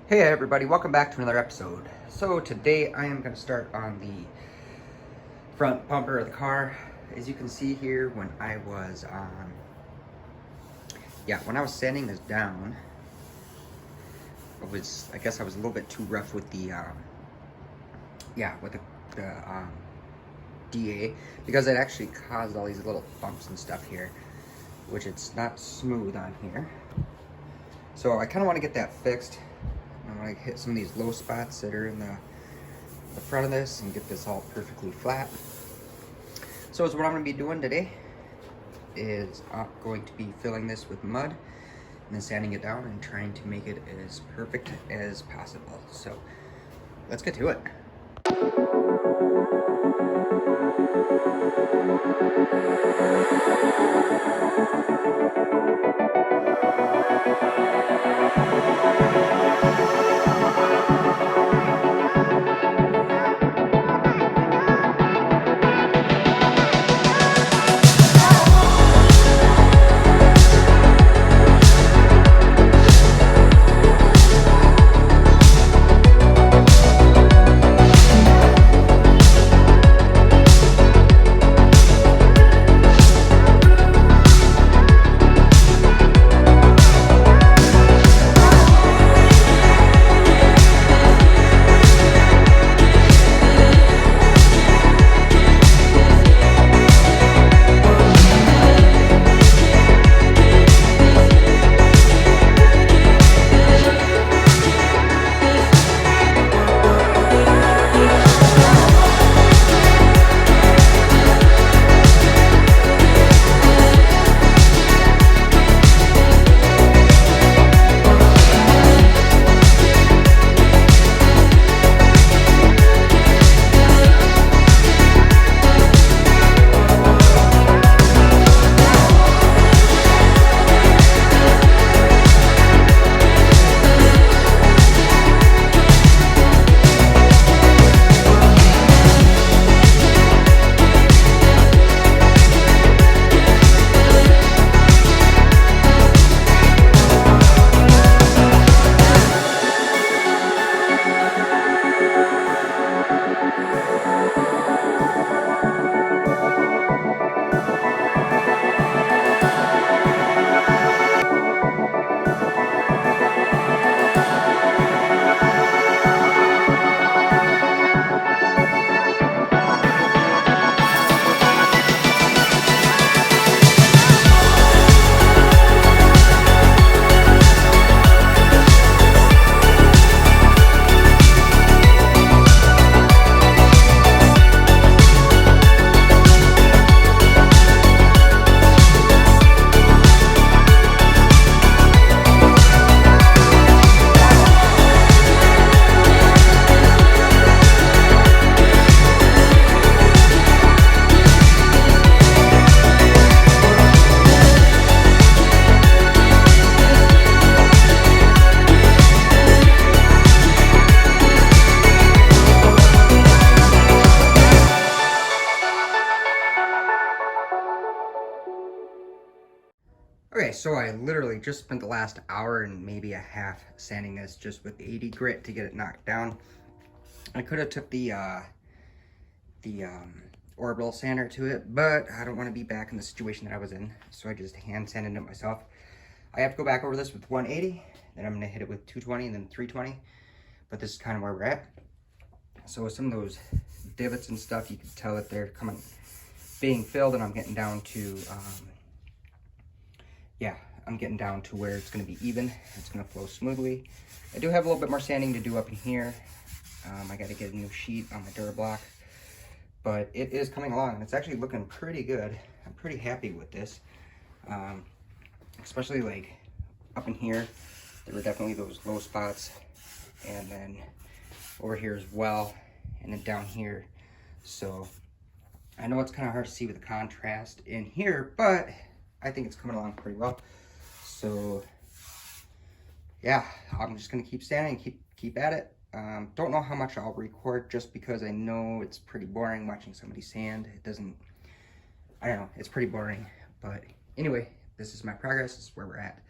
Hey everybody, welcome back to another episode. So today I am going to start on the front bumper of the car. As you can see here, when I was sanding this down, I guess I was a little bit too rough with the DA, because it actually caused all these little bumps and stuff here, which it's not smooth on here. So I kind of want to get that fixed. I want to hit some of these low spots that are in the front of this and get this all perfectly flat. So what I'm going to be doing today is I'm going to be filling this with mud and then sanding it down and trying to make it as perfect as possible. So let's get to it. Okay, so I literally just spent the last hour and maybe a half sanding this just with 80 grit to get it knocked down. I could have took the orbital sander to it, but I don't want to be back in the situation that I was in, so I just hand sanded it myself. I have to go back over this with 180, then I'm going to hit it with 220 and then 320, but this is kind of where we're at. So with some of those divots and stuff, you can tell that they're being filled, and I'm getting down to I'm getting down to where it's going to be even. It's going to flow smoothly. I do have a little bit more sanding to do up in here. I got to get a new sheet on my Durablock, but it is coming along, and it's actually looking pretty good. I'm pretty happy with this, especially like up in here. There were definitely those low spots, and then over here as well, and then down here. So I know it's kind of hard to see with the contrast in here, but I think it's coming along pretty well. So yeah, I'm just gonna keep standing, keep at it. Don't know how much I'll record, just because I know it's pretty boring watching somebody sand. I don't know, it's pretty boring. But anyway, this is my progress, this is where we're at,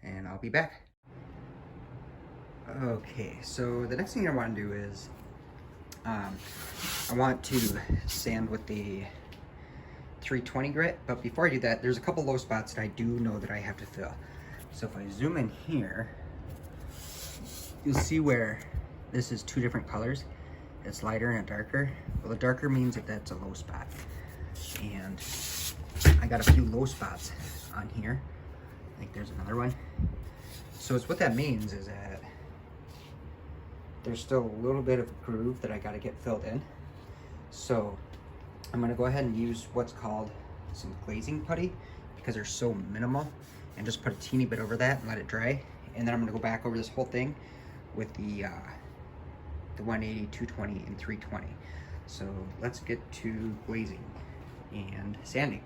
and I'll be back. Okay, so the next thing I want to do is I want to sand with the 320 grit, but before I do that, there's a couple low spots that I do know that I have to fill. So if I zoom in here, you'll see where this is two different colors. It's lighter and a darker. Well, the darker means that that's a low spot. And I got a few low spots on here. I think there's another one. So it's what that means is that there's still a little bit of a groove that I got to get filled in. So I'm going to go ahead and use what's called some glazing putty because they're so minimal, and just put a teeny bit over that and let it dry. And then I'm going to go back over this whole thing with the 180, 220, and 320. So let's get to glazing and sanding.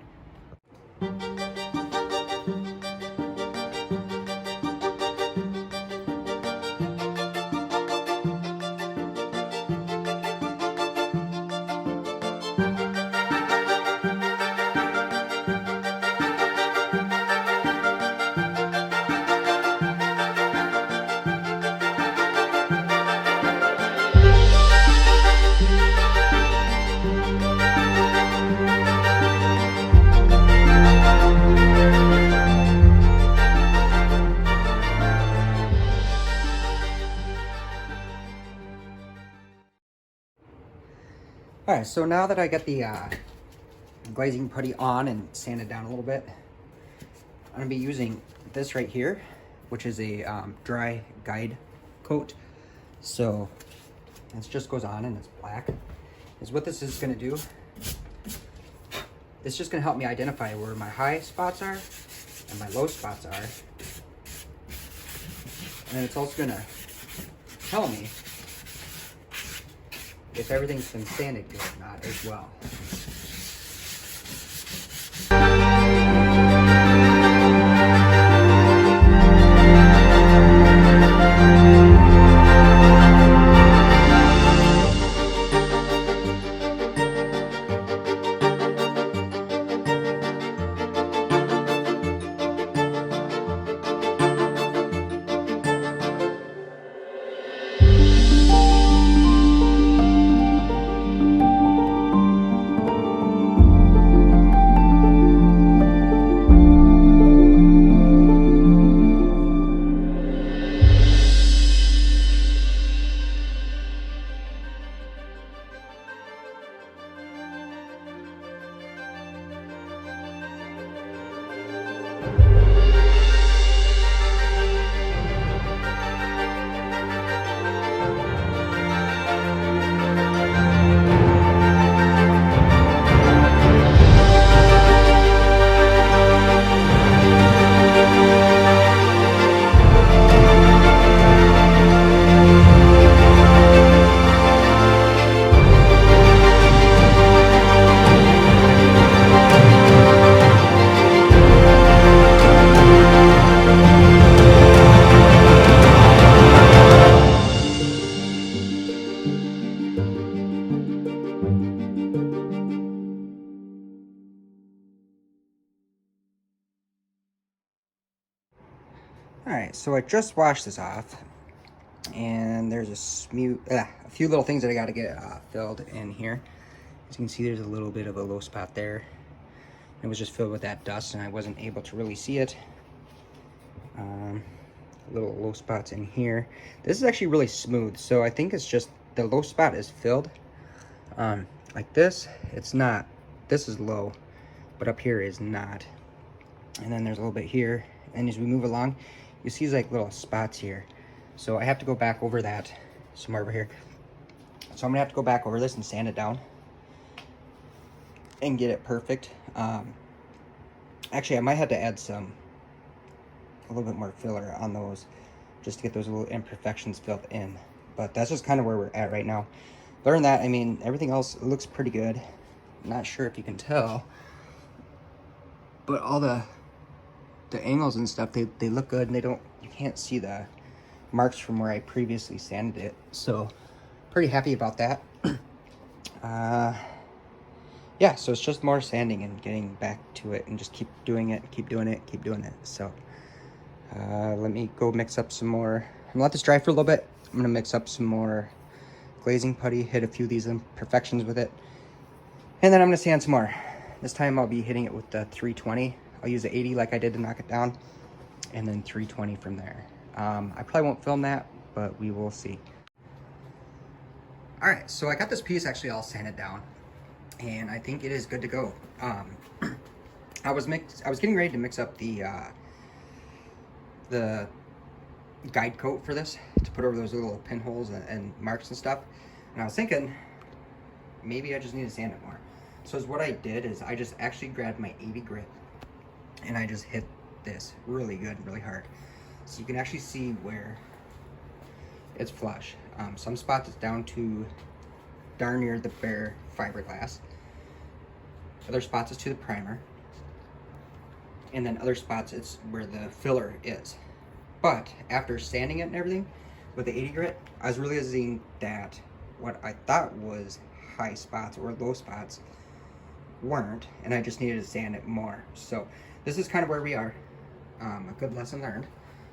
Alright, so now that I got the glazing putty on and sanded down a little bit, I'm going to be using this right here, which is a dry guide coat. So this just goes on and it's black. Is what this is going to do. It's just going to help me identify where my high spots are and my low spots are. And then it's also going to tell me if everything's been sanded good or not as well. Alright, so I just washed this off, and there's a few little things that I got to get filled in here. As you can see, there's a little bit of a low spot there. It was just filled with that dust, and I wasn't able to really see it. Little low spots in here. This is actually really smooth, so I think it's just the low spot is filled. Like this, it's not. This is low, but up here is not. And then there's a little bit here, and as we move along, you see like little spots here. So I have to go back over that somewhere over here. So I'm gonna have to go back over this and sand it down and get it perfect. Actually, I might have to add a little bit more filler on those just to get those little imperfections filled in. But that's just kind of where we're at right now. Other than that, I mean, everything else looks pretty good. Not sure if you can tell, but all the angles and stuff, they look good, and you can't see the marks from where I previously sanded it. So pretty happy about that. Yeah, so it's just more sanding and getting back to it, and just keep doing it, keep doing it, keep doing it. So let me go mix up some more gonna let this dry for a little bit. I'm gonna mix up some more glazing putty, hit a few of these imperfections with it, and then I'm gonna sand some more. This time I'll be hitting it with the 320. I'll use the 80 like I did to knock it down, and then 320 from there. I probably won't film that, but we will see. All right, so I got this piece actually all sanded down, and I think it is good to go. I was getting ready to mix up the guide coat for this to put over those little pinholes and marks and stuff, and I was thinking maybe I just need to sand it more. So what I did is I just actually grabbed my 80 grit and I just hit this really good, really hard, so you can actually see where it's flush. Some spots it's down to darn near the bare fiberglass. Other spots it's to the primer. And then other spots it's where the filler is. But after sanding it and everything with the 80 grit, I was realizing that what I thought was high spots or low spots weren't, and I just needed to sand it more. So this is kind of where we are. A good lesson learned.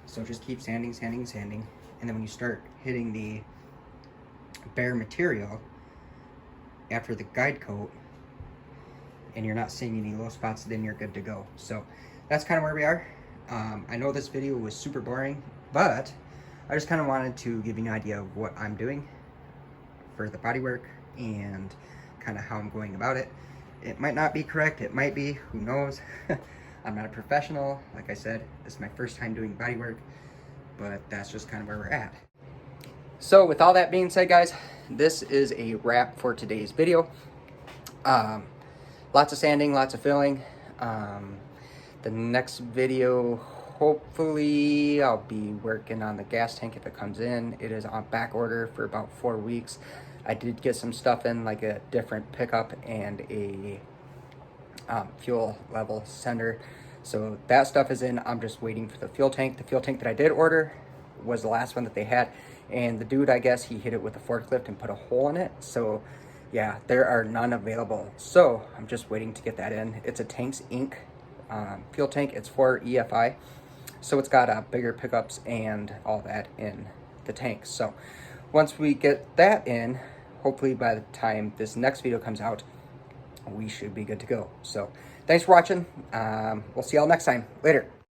So just keep sanding, sanding, sanding. And then when you start hitting the bare material after the guide coat and you're not seeing any low spots, then you're good to go. So that's kind of where we are. I know this video was super boring, but I just kind of wanted to give you an idea of what I'm doing for the bodywork and kind of how I'm going about it. It might not be correct, it might be, who knows. I'm not a professional, like I said, this is my first time doing bodywork, but that's just kind of where we're at. So with all that being said, guys, this is a wrap for today's video. Lots of sanding, lots of filling. The next video, hopefully I'll be working on the gas tank if it comes in. It is on back order for about 4 weeks. I did get some stuff in, like a different pickup and a fuel level sender. So that stuff is in. I'm just waiting for the fuel tank. The fuel tank that I did order was the last one that they had. And the dude, I guess, he hit it with a forklift and put a hole in it. So yeah, there are none available. So I'm just waiting to get that in. It's a Tanks Inc. Fuel tank. It's for EFI. So it's got bigger pickups and all that in the tank. So once we get that in, hopefully by the time this next video comes out, we should be good to go. So thanks for watching. We'll see y'all next time. Later.